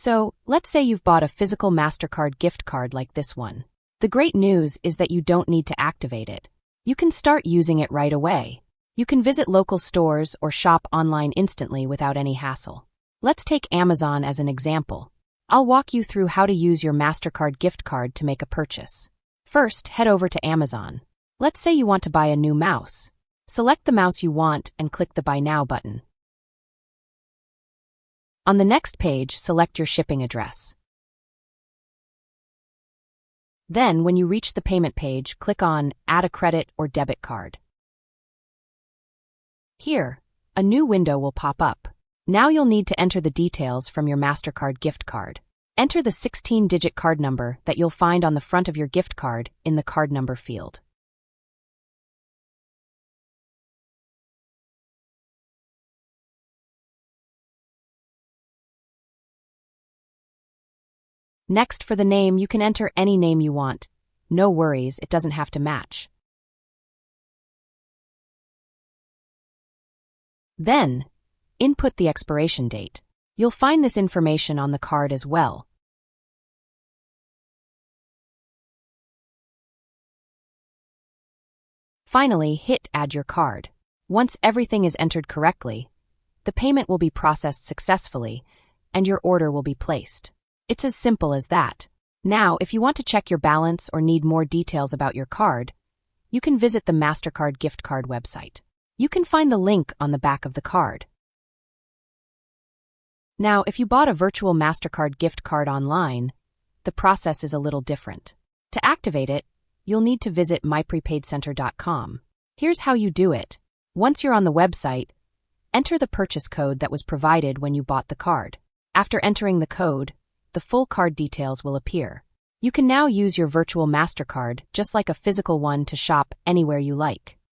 So, let's say you've bought a physical Mastercard gift card like this one. The great news is that you don't need to activate it. You can start using it right away. You can visit local stores or shop online instantly without any hassle. Let's take Amazon as an example. I'll walk you through how to use your Mastercard gift card to make a purchase. First, head over to Amazon. Let's say you want to buy a new mouse. Select the mouse you want and click the Buy Now button. On the next page, select your shipping address. Then, when you reach the payment page, click on Add a credit or debit card. Here, a new window will pop up. Now you'll need to enter the details from your Mastercard gift card. Enter the 16-digit card number that you'll find on the front of your gift card in the card number field. Next, for the name, you can enter any name you want. No worries, it doesn't have to match. Then, input the expiration date. You'll find this information on the card as well. Finally, hit Add your card. Once everything is entered correctly, the payment will be processed successfully and your order will be placed. It's as simple as that. Now, if you want to check your balance or need more details about your card, you can visit the Mastercard gift card website. You can find the link on the back of the card. Now, if you bought a virtual Mastercard gift card online, the process is a little different. To activate it, you'll need to visit myprepaidcenter.com. Here's how you do it. Once you're on the website, enter the purchase code that was provided when you bought the card. After entering the code, the full card details will appear. You can now use your virtual Mastercard just like a physical one to shop anywhere you like.